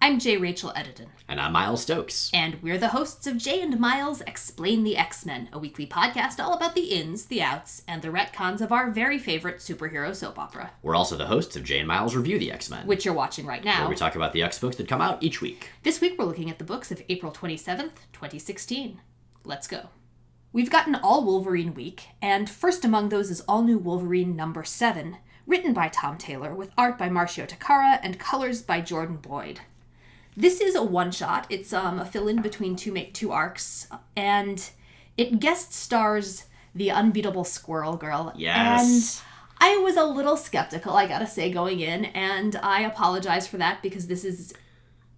I'm J. Rachel Edidin. And I'm Miles Stokes. And we're the hosts of Jay and Miles Explain the X-Men, a weekly podcast all about the ins, the outs, and the retcons of our very favorite superhero soap opera. We're also the hosts of Jay and Miles Review the X-Men, which you're watching right now, where we talk about the X books that come out each week. This week we're looking at the books of April 27th, 2016. Let's go. We've got an All-Wolverine week, and first among those is All New Wolverine number 7, written by Tom Taylor, with art by Marcio Takara and colors by Jordan Boyd. This is a one-shot. It's a fill-in between two arcs, and it guest stars the unbeatable Squirrel Girl. Yes. And I was a little skeptical, I gotta say, going in, and I apologize for that because this is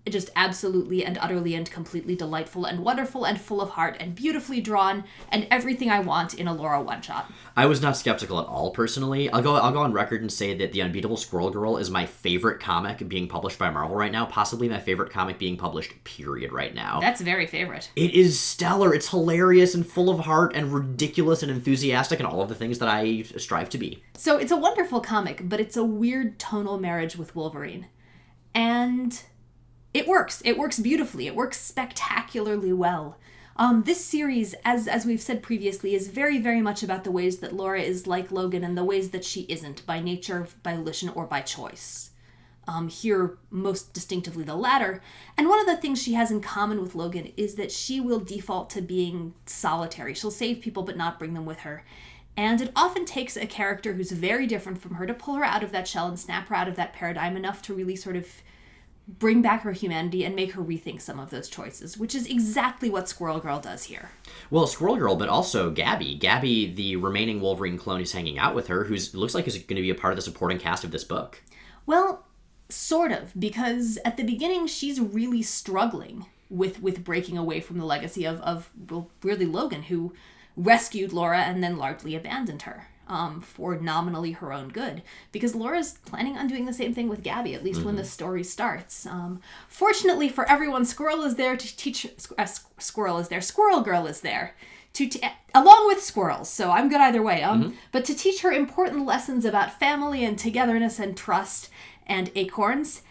just absolutely and utterly and completely delightful and wonderful and full of heart and beautifully drawn and everything I want in a Laura one-shot. I was not skeptical at all, personally. I'll go on record and say that The Unbeatable Squirrel Girl is my favorite comic being published by Marvel right now, possibly my favorite comic being published, period, right now. That's very favorite. It is stellar. It's hilarious and full of heart and ridiculous and enthusiastic and all of the things that I strive to be. So it's a wonderful comic, but it's a weird tonal marriage with Wolverine. And it works. It works beautifully. It works spectacularly well. This series, as we've said previously, is very, very much about the ways that Laura is like Logan and the ways that she isn't, by nature, by volition, or by choice. Here, most distinctively the latter. And one of the things she has in common with Logan is that she will default to being solitary. She'll save people but not bring them with her. And it often takes a character who's very different from her to pull her out of that shell and snap her out of that paradigm enough to really sort of bring back her humanity and make her rethink some of those choices, which is exactly what Squirrel Girl does here. Well, Squirrel Girl, but also Gabby. Gabby, the remaining Wolverine clone who's hanging out with her, looks like is going to be a part of the supporting cast of this book. Well, sort of, because at the beginning she's really struggling with breaking away from the legacy of really Logan, who rescued Laura and then largely abandoned her. For nominally her own good, because Laura's planning on doing the same thing with Gabby, at least when the story starts. Fortunately for everyone, Squirrel is there to teach. Squirrel Girl is there along with squirrels. So I'm good either way. But to teach her important lessons about family and togetherness and trust and acorns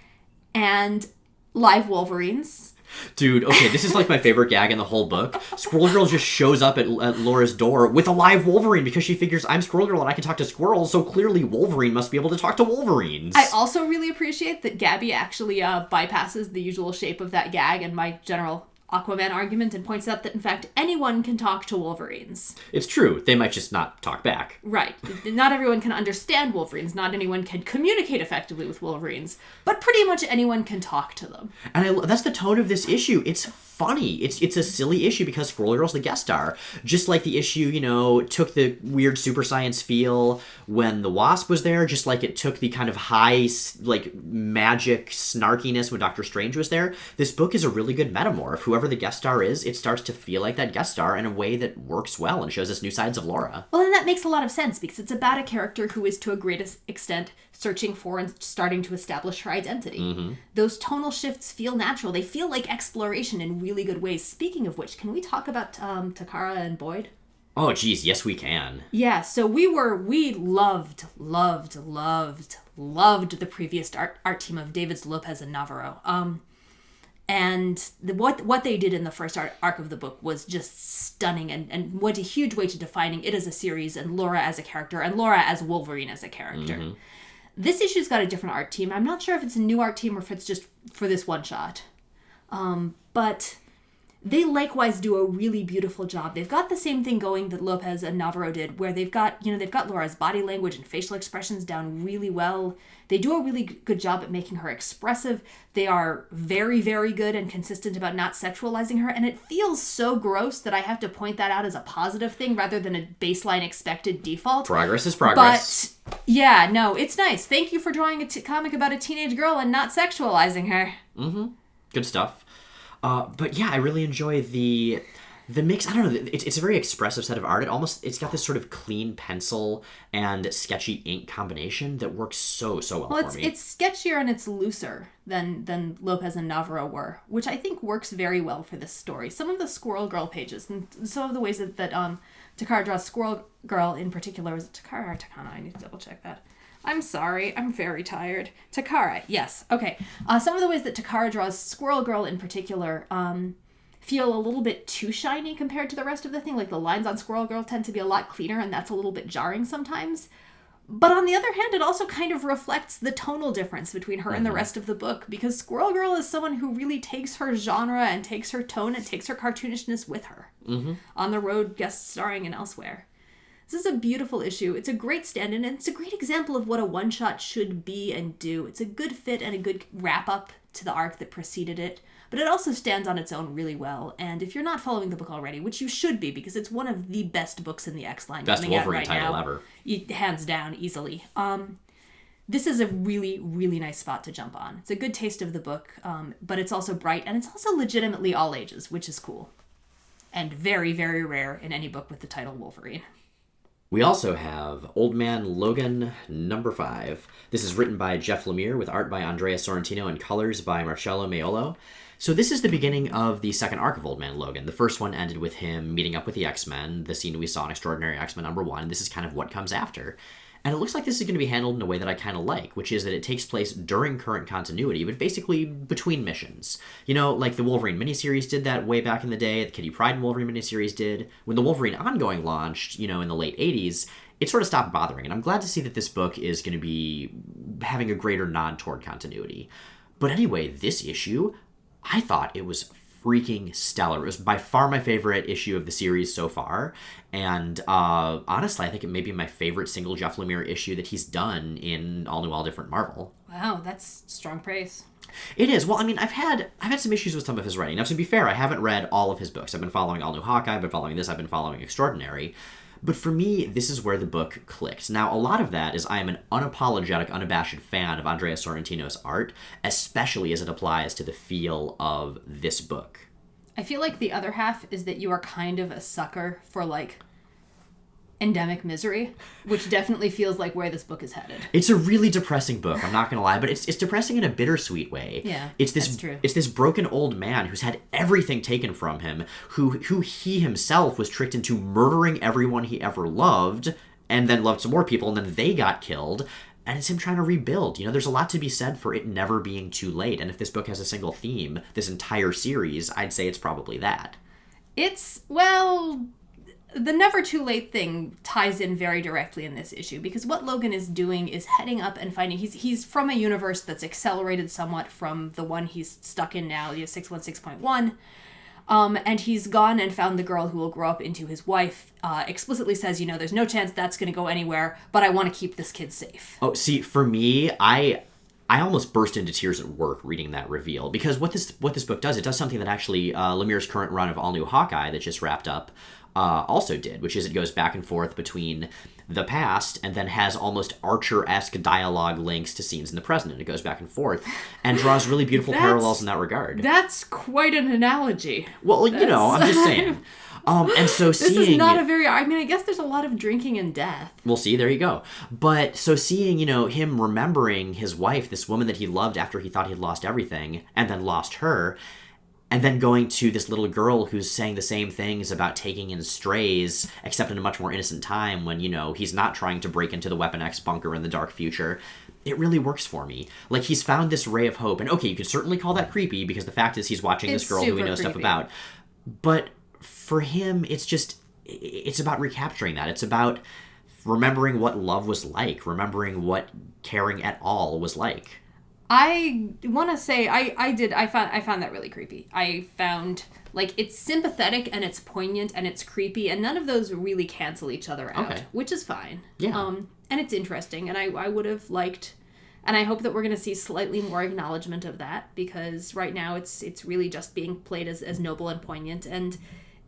and live Wolverines. Dude, okay, this is like my favorite gag in the whole book. Squirrel Girl just shows up at Laura's door with a live Wolverine because she figures I'm Squirrel Girl and I can talk to squirrels, so clearly Wolverine must be able to talk to Wolverines. I also really appreciate that Gabby actually bypasses the usual shape of that gag and my general Aquaman argument and points out that, in fact, anyone can talk to Wolverines. It's true. They might just not talk back. Right. Not everyone can understand Wolverines. Not anyone can communicate effectively with Wolverines. But pretty much anyone can talk to them. And that's the tone of this issue. It's funny. It's a silly issue because Squirrel Girl's the guest star. Just like the issue, took the weird super science feel when the Wasp was there. Just like it took the kind of high, magic snarkiness when Doctor Strange was there. This book is a really good metamorph. Whoever the guest star is, it starts to feel like that guest star in a way that works well and shows us new sides of Laura. Well, and that makes a lot of sense because it's about a character who is to a great extent searching for and starting to establish her identity. Those tonal shifts feel natural. They feel like exploration in really good ways. Speaking of which, can we talk about Takara and Boyd? Oh, geez, yes we can. Yeah, so we loved the previous art team of David Lopez and Navarro. And what they did in the first arc of the book was just stunning and went a huge way to defining it as a series and Laura as a character and Laura as Wolverine as a character. This issue's got a different art team. I'm not sure if it's a new art team or if it's just for this one shot. But they likewise do a really beautiful job. They've got the same thing going that Lopez and Navarro did, where they've got Laura's body language and facial expressions down really well. They do a really good job at making her expressive. They are very, very good and consistent about not sexualizing her, and it feels so gross that I have to point that out as a positive thing rather than a baseline expected default. Progress is progress. But, yeah, no, it's nice. Thank you for drawing a comic about a teenage girl and not sexualizing her. Good stuff. But yeah, I really enjoy the mix. I don't know. It's a very expressive set of art. It's got this sort of clean pencil and sketchy ink combination that works so well for me. It's sketchier and it's looser than Lopez and Navarro were, which I think works very well for this story. Some of the Squirrel Girl pages and some of the ways that Takara draws Squirrel Girl in particular. Is it Takara or Takana? I need to double check that. I'm sorry. I'm very tired. Takara, yes. Okay. Some of the ways that Takara draws Squirrel Girl in particular feel a little bit too shiny compared to the rest of the thing. Like, the lines on Squirrel Girl tend to be a lot cleaner, and that's a little bit jarring sometimes. But on the other hand, it also kind of reflects the tonal difference between her and the rest of the book, because Squirrel Girl is someone who really takes her genre and takes her tone and takes her cartoonishness with her on the road, guest starring and elsewhere. This is a beautiful issue. It's a great stand-in, and it's a great example of what a one-shot should be and do. It's a good fit and a good wrap-up to the arc that preceded it, but it also stands on its own really well. And if you're not following the book already, which you should be, because it's one of the best books in the X-line Best coming out Wolverine right title now, ever. hands down, easily. This is a really, really nice spot to jump on. It's a good taste of the book, but it's also bright, and it's also legitimately all ages, which is cool. And very, very rare in any book with the title Wolverine. We also have Old Man Logan number 5. This is written by Jeff Lemire with art by Andrea Sorrentino and colors by Marcello Maiolo. So this is the beginning of the second arc of Old Man Logan. The first one ended with him meeting up with the X-Men, the scene we saw in Extraordinary X-Men number 1. This is kind of what comes after. And it looks like this is going to be handled in a way that I kind of like, which is that it takes place during current continuity, but basically between missions. You know, like the Wolverine miniseries did that way back in the day, the Kitty Pryde Wolverine miniseries did. When the Wolverine ongoing launched, you know, in the late 80s, it sort of stopped bothering. And I'm glad to see that this book is going to be having a greater nod toward continuity. But anyway, this issue, I thought it was freaking stellar. It was by far my favorite issue of the series so far, and honestly, I think it may be my favorite single Jeff Lemire issue that he's done in All New, All Different Marvel. Wow, that's strong praise. It is. Well, I mean, I've had some issues with some of his writing. Now, to be fair, I haven't read all of his books. I've been following All New Hawkeye, I've been following this, I've been following Extraordinary. But for me, this is where the book clicked. Now, a lot of that is I am an unapologetic, unabashed fan of Andrea Sorrentino's art, especially as it applies to the feel of this book. I feel like the other half is that you are kind of a sucker for, like, endemic misery, which definitely feels like where this book is headed. It's a really depressing book, I'm not gonna lie, but it's depressing in a bittersweet way. Yeah, that's true. It's this broken old man who's had everything taken from him, who he himself was tricked into murdering everyone he ever loved, and then loved some more people, and then they got killed, and it's him trying to rebuild. You know, there's a lot to be said for it never being too late, and if this book has a single theme, this entire series, I'd say it's probably that. It's, well, the never too late thing ties in very directly in this issue, because what Logan is doing is heading up and finding, he's from a universe that's accelerated somewhat from the one he's stuck in now, the 616.1, and he's gone and found the girl who will grow up into his wife, explicitly says, you know, there's no chance that's going to go anywhere, but I want to keep this kid safe. Oh, see, for me, I almost burst into tears at work reading that reveal, because what this book does, it does something that actually Lemire's current run of All New Hawkeye that just wrapped up also did, which is it goes back and forth between the past and then has almost Archer-esque dialogue links to scenes in the present, and it goes back and forth and draws really beautiful parallels in that regard. That's quite an analogy. Well, you know, I'm just saying. And so this is not a very, I mean, I guess there's a lot of drinking and death. We'll see, there you go. But so seeing, you know, him remembering his wife, this woman that he loved after he thought he'd lost everything, and then lost her, and then going to this little girl who's saying the same things about taking in strays, except in a much more innocent time when, you know, he's not trying to break into the Weapon X bunker in the dark future. It really works for me. Like, he's found this ray of hope. And okay, you could certainly call that creepy, because the fact is he's watching this girl who he knows stuff about. But for him, it's about recapturing that. It's about remembering what love was like, remembering what caring at all was like. I want to say I found that really creepy. I found, like, it's sympathetic and it's poignant and it's creepy, and none of those really cancel each other out, which is fine. Yeah. And it's interesting, and I would have liked, and I hope that we're going to see slightly more acknowledgement of that, because right now it's really just being played as noble and poignant, and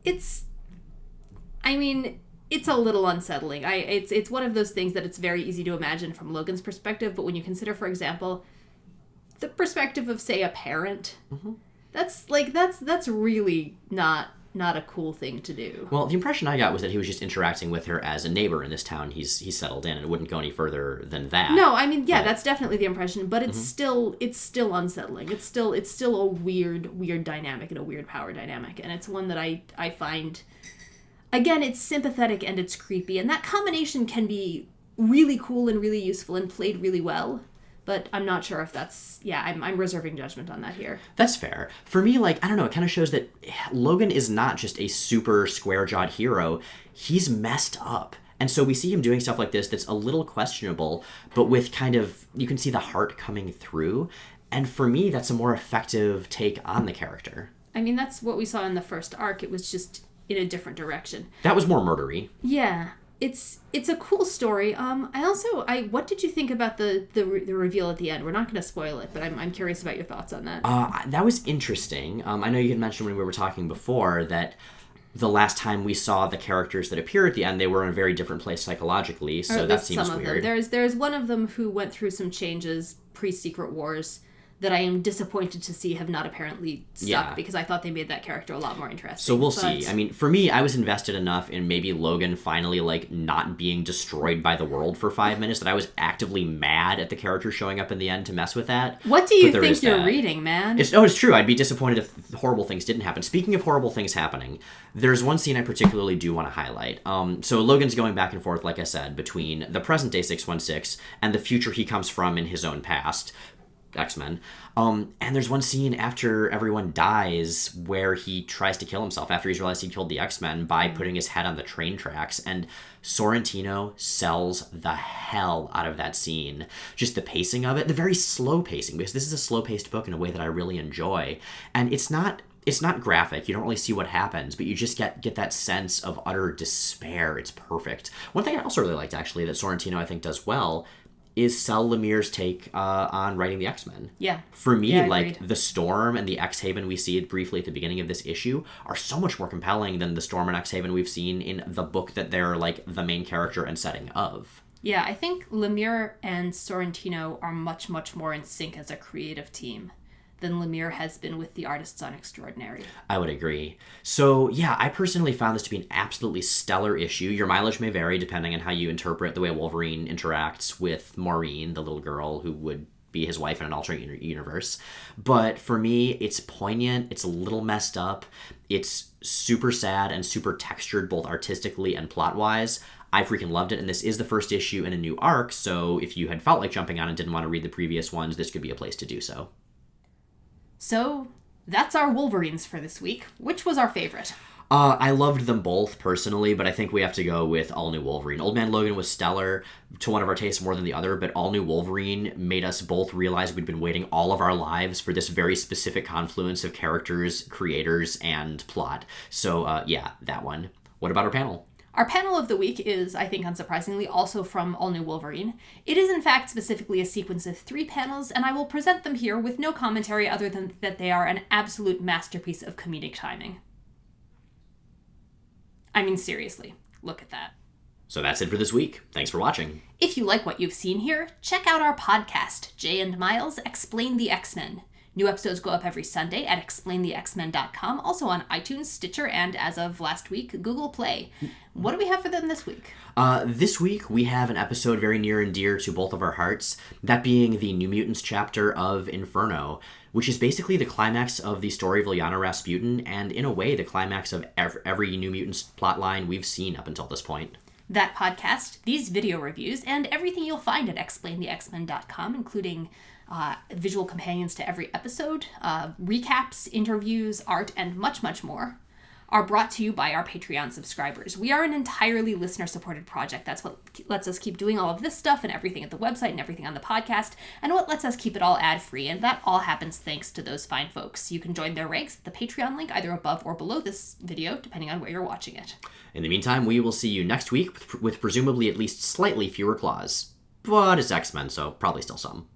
it's a little unsettling. It's one of those things that it's very easy to imagine from Logan's perspective, but when you consider, for example, the perspective of, say, a parent, that's really not a cool thing to do. Well, the impression I got was that he was just interacting with her as a neighbor in this town he's settled in, and it wouldn't go any further than that. No, I mean, yeah, that's definitely the impression, but it's still unsettling. It's still a weird dynamic and a weird power dynamic, and it's one that I find, again, it's sympathetic and it's creepy, and that combination can be really cool and really useful and played really well. But I'm not sure if that's... Yeah, I'm reserving judgment on that here. That's fair. For me, like, I don't know, it kind of shows that Logan is not just a super square-jawed hero. He's messed up. And so we see him doing stuff like this that's a little questionable, but with kind of... You can see the heart coming through. And for me, that's a more effective take on the character. I mean, that's what we saw in the first arc. It was just in a different direction. That was more murdery. Yeah. It's a cool story. What did you think about the reveal at the end? We're not going to spoil it, but I'm curious about your thoughts on that. That was interesting. I know you had mentioned when we were talking before that the last time we saw the characters that appear at the end, they were in a very different place psychologically, so that seems weird. There's one of them who went through some changes pre-Secret Wars that I am disappointed to see have not apparently stuck, because I thought they made that character a lot more interesting. So we'll see. I mean, for me, I was invested enough in maybe Logan finally, like, not being destroyed by the world for 5 minutes that I was actively mad at the character showing up in the end to mess with that. What do you think you're reading, man? It's true. I'd be disappointed if horrible things didn't happen. Speaking of horrible things happening, there's one scene I particularly do want to highlight. So Logan's going back and forth, like I said, between the present-day 616 and the future he comes from in his own past. X-Men. And there's one scene after everyone dies where he tries to kill himself after he's realized he killed the X-Men by putting his head on the train tracks. And Sorrentino sells the hell out of that scene. Just the pacing of it, the very slow pacing, because this is a slow-paced book in a way that I really enjoy. And it's not graphic. You don't really see what happens, but you just get that sense of utter despair. It's perfect. One thing I also really liked, actually, that Sorrentino, I think, does well is Sal Lemire's take on writing the X-Men. Yeah. For me, like, the Storm and the X-Haven we see briefly at the beginning of this issue are so much more compelling than the Storm and X-Haven we've seen in the book that they're, like, the main character and setting of. Yeah, I think Lemire and Sorrentino are much, much more in sync as a creative team than Lemire has been with the artists on Extraordinary. I would agree. So, yeah, I personally found this to be an absolutely stellar issue. Your mileage may vary depending on how you interpret the way Wolverine interacts with Maureen, the little girl who would be his wife in an alternate universe. But for me, it's poignant, it's a little messed up, it's super sad and super textured both artistically and plot-wise. I freaking loved it, and this is the first issue in a new arc, so if you had felt like jumping on and didn't want to read the previous ones, this could be a place to do so. So, that's our Wolverines for this week. Which was our favorite? I loved them both, personally, but I think we have to go with All New Wolverine. Old Man Logan was stellar, to one of our tastes more than the other, but All New Wolverine made us both realize we'd been waiting all of our lives for this very specific confluence of characters, creators, and plot. So, yeah, that one. What about our panel? Our panel of the week is, I think unsurprisingly, also from All New Wolverine. It is in fact specifically a sequence of 3 panels, and I will present them here with no commentary other than that they are an absolute masterpiece of comedic timing. I mean, seriously, look at that. So that's it for this week. Thanks for watching. If you like what you've seen here, check out our podcast, Jay and Miles Explain the X-Men. New episodes go up every Sunday at explainthexmen.com, also on iTunes, Stitcher, and as of last week, Google Play. What do we have for them this week? This week, we have an episode very near and dear to both of our hearts, that being the New Mutants chapter of Inferno, which is basically the climax of the story of Lyanna Rasputin, and in a way, the climax of every New Mutants plotline we've seen up until this point. That podcast, these video reviews, and everything you'll find at explainthexmen.com, including visual companions to every episode, recaps, interviews, art, and much, much more, are brought to you by our Patreon subscribers. We are an entirely listener-supported project. That's what lets us keep doing all of this stuff and everything at the website and everything on the podcast, and what lets us keep it all ad-free, and that all happens thanks to those fine folks. You can join their ranks at the Patreon link either above or below this video, depending on where you're watching it. In the meantime, we will see you next week with presumably at least slightly fewer claws. But it's X-Men, so probably still some.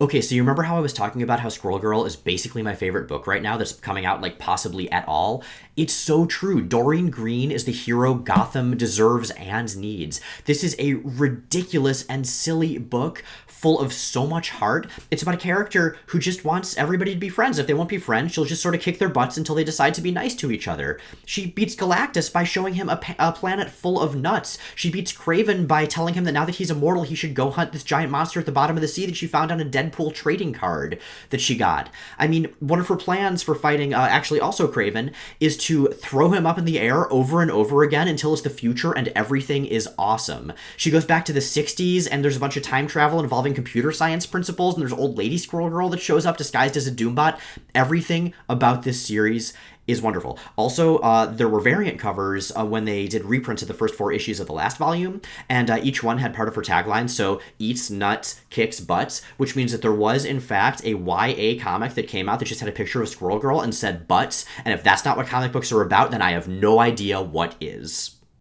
Okay, so you remember how I was talking about how Squirrel Girl is basically my favorite book right now that's coming out, like, possibly at all? It's so true. Doreen Green is the hero Gotham deserves and needs. This is a ridiculous and silly book full of so much heart. It's about a character who just wants everybody to be friends. If they won't be friends, she'll just sort of kick their butts until they decide to be nice to each other. She beats Galactus by showing him a planet full of nuts. She beats Kraven by telling him that now that he's immortal, he should go hunt this giant monster at the bottom of the sea that she found on a dead Deadpool trading card that she got. I mean, one of her plans for fighting, actually also Kraven, is to throw him up in the air over and over again until it's the future and everything is awesome. She goes back to the 60s, and there's a bunch of time travel involving computer science principles, and there's old lady Squirrel Girl that shows up disguised as a Doombot. Everything about this series is wonderful. Also, there were variant covers when they did reprints of the first 4 issues of the last volume, and each one had part of her tagline, so eats nuts, kicks butts, which means that there was, in fact, a YA comic that came out that just had a picture of Squirrel Girl and said butts, and if that's not what comic books are about, then I have no idea what is.